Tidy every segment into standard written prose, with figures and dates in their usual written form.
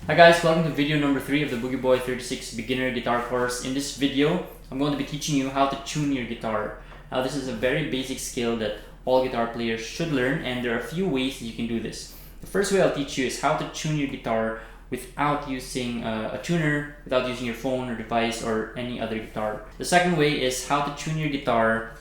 Hi guys, welcome to video number 3 of the BB36 beginner guitar course. In this video, I'm going to be teaching you how to tune your guitar. Now this is a very basic skill that all guitar players should learn, and there are a few ways that you can do this. The first way I'll teach you is how to tune your guitar without using a tuner, without using your phone or device or any other guitar. The second way is how to tune your guitar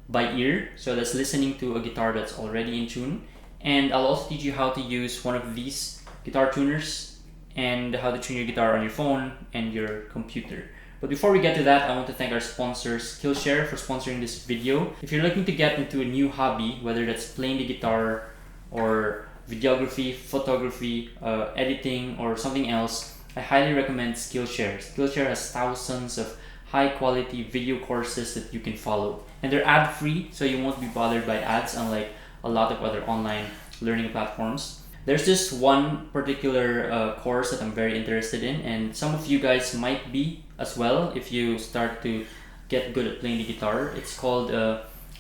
by ear, so that's listening to a guitar that's already in tune. And I'll also teach you how to use one of these guitar tuners and how to tune your guitar on your phone and your computer. But before we get to that, I want to thank our sponsor Skillshare for sponsoring this video. If you're looking to get into a new hobby, whether that's playing the guitar or videography, photography, editing, or something else, I highly recommend Skillshare. Skillshare has thousands of high quality video courses that you can follow. And they're ad free, so you won't be bothered by ads, unlike a lot of other online learning platforms. There's this one particular course that I'm very interested in, and some of you guys might be as well if you start to get good at playing the guitar. It's called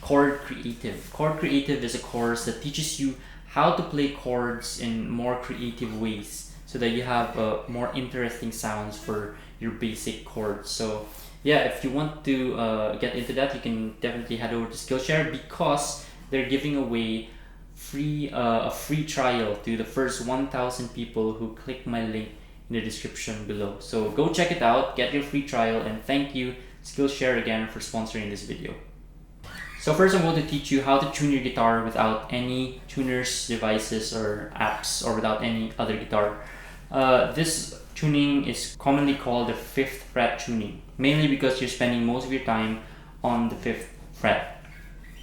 Chord Creative. Chord Creative is a course that teaches you how to play chords in more creative ways so that you have more interesting sounds for your basic chords. So yeah, if you want to get into that, you can definitely head over to Skillshare because they're giving away a free trial to the first 1,000 people who click my link in the description below. So go check it out, get your free trial, and thank you Skillshare again for sponsoring this video. So first I'm going to teach you how to tune your guitar without any tuners, devices, or apps, or without any other guitar. This tuning is commonly called the 5th fret tuning, mainly because you're spending most of your time on the 5th fret.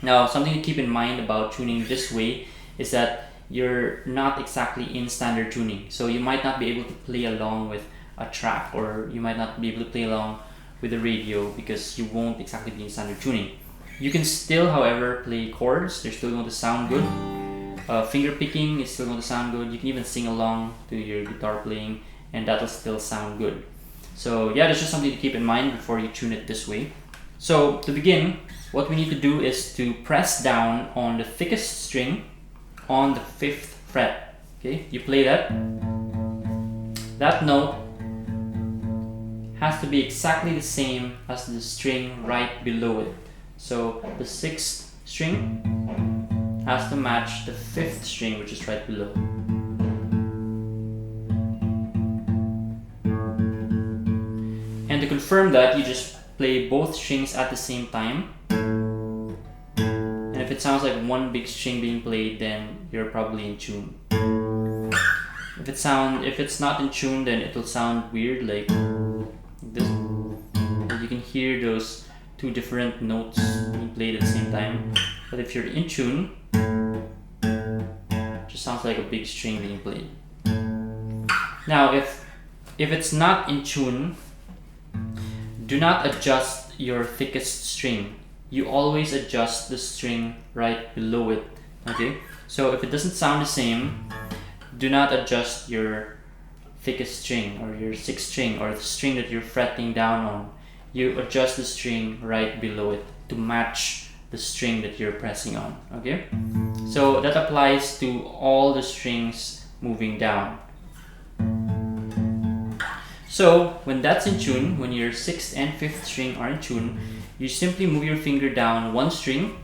Now, something to keep in mind about tuning this way is that you're not exactly in standard tuning. So you might not be able to play along with a track, or you might not be able to play along with the radio because you won't exactly be in standard tuning. You can still, however, play chords. They're still going to sound good. Finger picking is still going to sound good. You can even sing along to your guitar playing, and that'll still sound good. So yeah, that's just something to keep in mind before you tune it this way. So to begin, what we need to do is to press down on the thickest string on the 5th fret. Okay, you play that. That note has to be exactly the same as the string right below it. So the 6th string has to match the 5th string, which is right below. And to confirm that, you just play both strings at the same time. And if it sounds like one big string being played, then you're probably in tune. If it's not in tune, then it will sound weird, like this. You can hear those two different notes being played at the same time. But if you're in tune, it just sounds like a big string being played. Now, if it's not in tune, do not adjust your thickest string. You always adjust the string right below it. Okay? So if it doesn't sound the same, do not adjust your thickest string or your 6th string or the string that you're fretting down on. You adjust the string right below it to match the string that you're pressing on. Okay? So that applies to all the strings moving down. So when that's in tune, when your 6th and 5th string are in tune, you simply move your finger down one string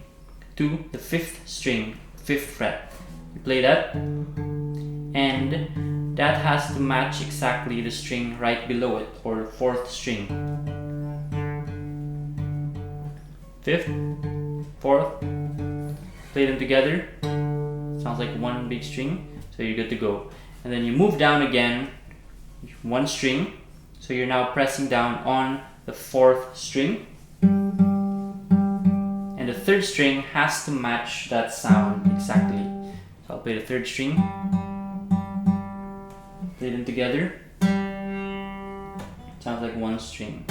to the 5th string, 5th fret. You play that, and that has to match exactly the string right below it, or 4th string. 5th, 4th, play them together. Sounds like one big string, so you're good to go. And then you move down again, one string, so you're now pressing down on the 4th string, and the 3rd string has to match that sound exactly. So I'll play the 3rd string, play them together, sounds like one string.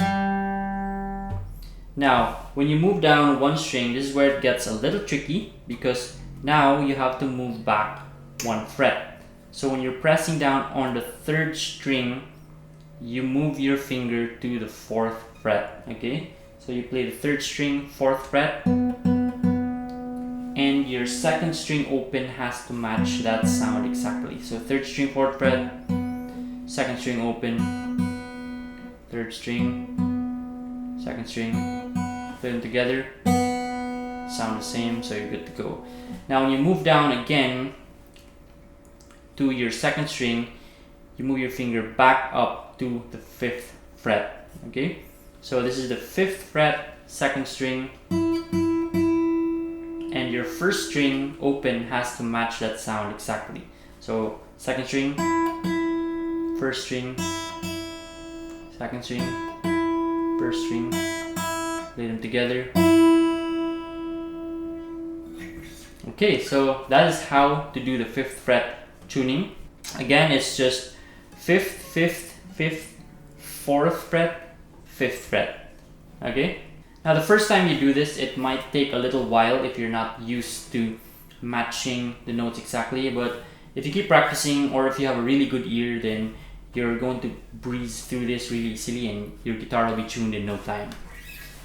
Now when you move down one string, this is where it gets a little tricky, because now you have to move back one fret. So when you're pressing down on the 3rd string, you move your finger to the 4th fret. Okay, so you play the 3rd string, 4th fret, and your 2nd string open has to match that sound exactly. So 3rd string, 4th fret, second string open, third string, second string, play them together, sound the same, so you're good to go. Now when you move down again to your second string, you move your finger back up to the 5th fret, okay? So this is the 5th fret, second string, and your first string open has to match that sound exactly. So second string, first string, second string, first string, play them together. Okay, so that is how to do the 5th fret tuning. Again, it's just 5th, 5th, 5th, 4th fret, 5th fret. Okay? Now the first time you do this, it might take a little while if you're not used to matching the notes exactly, but if you keep practicing, or if you have a really good ear, then you're going to breeze through this really easily and your guitar will be tuned in no time.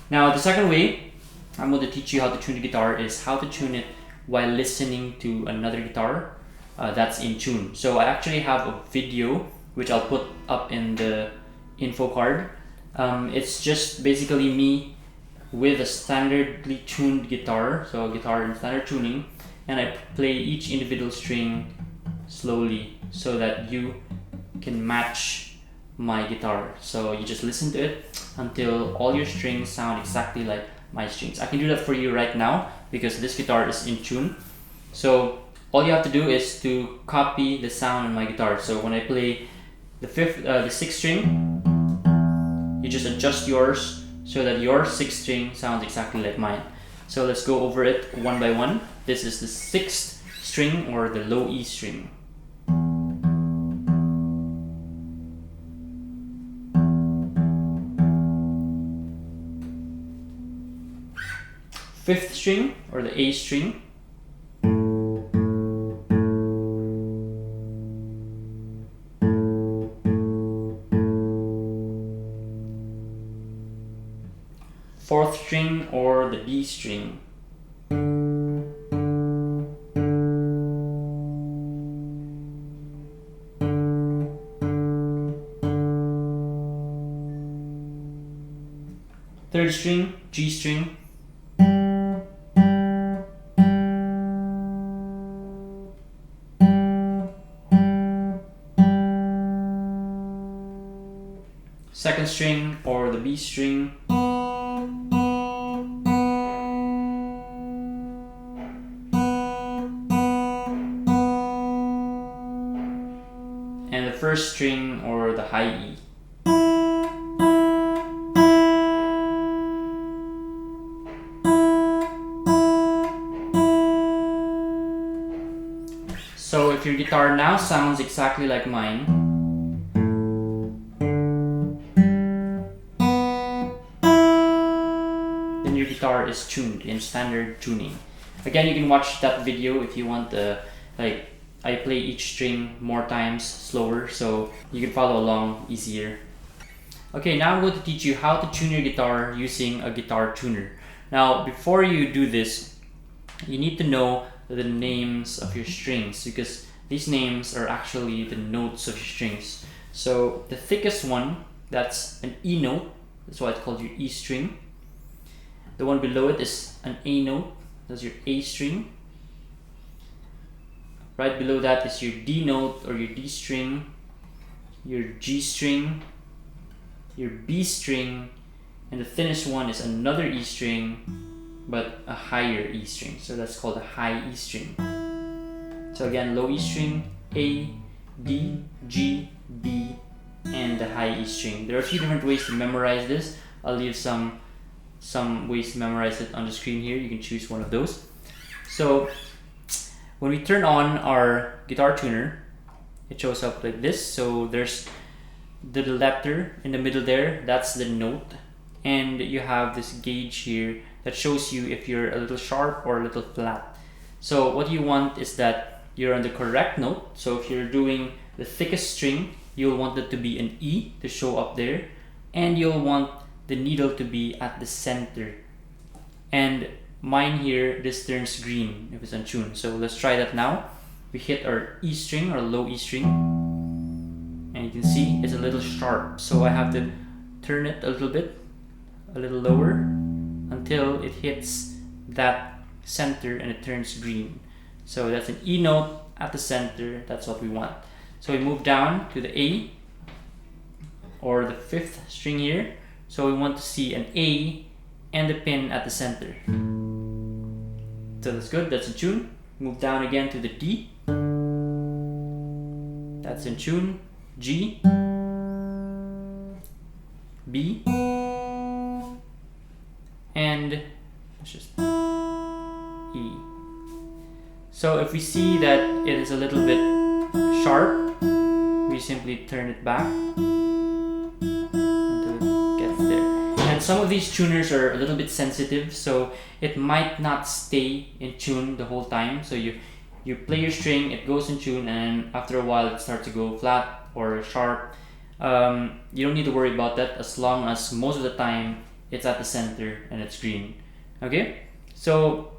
Now the second way I'm going to teach you how to tune the guitar is how to tune it while listening to another guitar that's in tune. So I actually have a video which I'll put up in the info card. It's just basically me with a standardly tuned guitar, so a guitar in standard tuning, and I play each individual string slowly so that you can match my guitar. So you just listen to it until all your strings sound exactly like my strings. I can do that for you right now because this guitar is in tune. So all you have to do is to copy the sound on my guitar. So when I play the 6th string, you just adjust yours so that your 6th string sounds exactly like mine. So let's go over it one by one. This is the 6th string, or the low E string. Fifth string, or the A string. Fourth string, or the D string. Third string, G string. Second string, or the B string. And the first string, or the high E. So if your guitar now sounds exactly like mine, then your guitar is tuned in standard tuning. Again, you can watch that video if you want. I play each string more times slower, so you can follow along easier. Okay, now I'm going to teach you how to tune your guitar using a guitar tuner. Now, before you do this, you need to know the names of your strings, because these names are actually the notes of your strings. So the thickest one, that's an E note, that's why it's called your E string. The one below it is an A note, that's your A string. Right below that is your D note, or your D string, your G string, your B string, and the thinnest one is another E string, but a higher E string. So that's called a high E string. So again, low E string, A, D, G, B, and the high E string. There are a few different ways to memorize this. I'll leave some ways to memorize it on the screen here. You can choose one of those. So when we turn on our guitar tuner, it shows up like this. So there's the letter in the middle there, that's the note. And you have this gauge here that shows you if you're a little sharp or a little flat. So what you want is that you're on the correct note. So if you're doing the thickest string, you'll want it to be an E to show up there. And you'll want the needle to be at the center. And mine here, this turns green if it's untuned. So let's try that now. We hit our E string, or low E string, and you can see it's a little sharp, so I have to turn it a little bit, a little lower, until it hits that center and it turns green. So that's an E note at the center. That's what we want. So we move down to the A, or the 5th string here. So we want to see an A and the pin at the center. So that's good, that's in tune. Move down again to the D. That's in tune. G, B, and let's just E. So if we see that it is a little bit sharp, we simply turn it back until it gets there. And some of these tuners are a little bit sensitive, so it might not stay in tune the whole time. So you play your string, it goes in tune, and after a while it starts to go flat or sharp. You don't need to worry about that, as long as most of the time it's at the center and it's green. Okay, so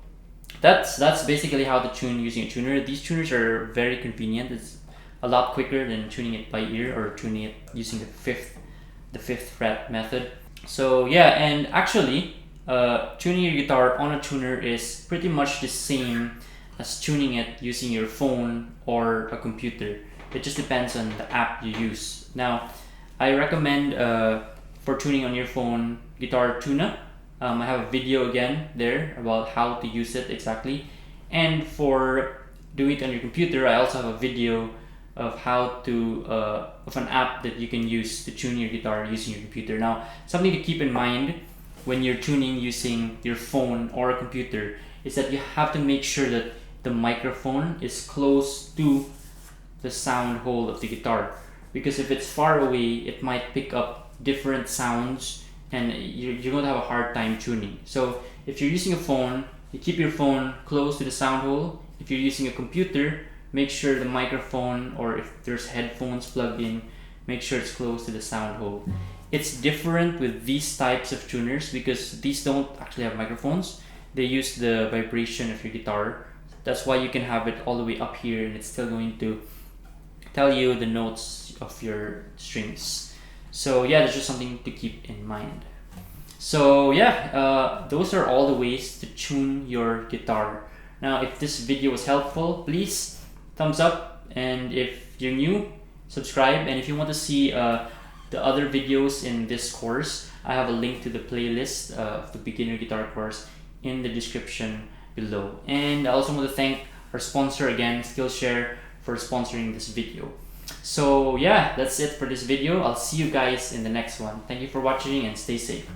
that's basically how to tune using a tuner. These tuners are very convenient. It's a lot quicker than tuning it by ear or tuning it using the fifth fret method. So yeah, and actually tuning your guitar on a tuner is pretty much the same as tuning it using your phone or a computer. It just depends on the app you use. Now, I recommend for tuning on your phone, Guitar Tuna. I have a video again there about how to use it exactly. And for do it on your computer, I also have a video of how to of an app that you can use to tune your guitar using your computer. Now, something to keep in mind when you're tuning using your phone or a computer is that you have to make sure that the microphone is close to the sound hole of the guitar, because if it's far away, it might pick up different sounds and you're going to have a hard time tuning. So if you're using a phone, you keep your phone close to the sound hole. If you're using a computer, make sure the microphone, or if there's headphones plugged in, make sure it's close to the sound hole. It's different with these types of tuners because these don't actually have microphones. They use the vibration of your guitar. That's why you can have it all the way up here and it's still going to tell you the notes of your strings. So yeah, that's just something to keep in mind. So yeah, those are all the ways to tune your guitar. Now, if this video was helpful, please thumbs up, and if you're new, subscribe. And if you want to see the other videos in this course, I have a link to the playlist of the beginner guitar course in the description below. And I also want to thank our sponsor again, Skillshare, for sponsoring this video. So yeah, that's it for this video. I'll see you guys in the next one. Thank you for watching and stay safe.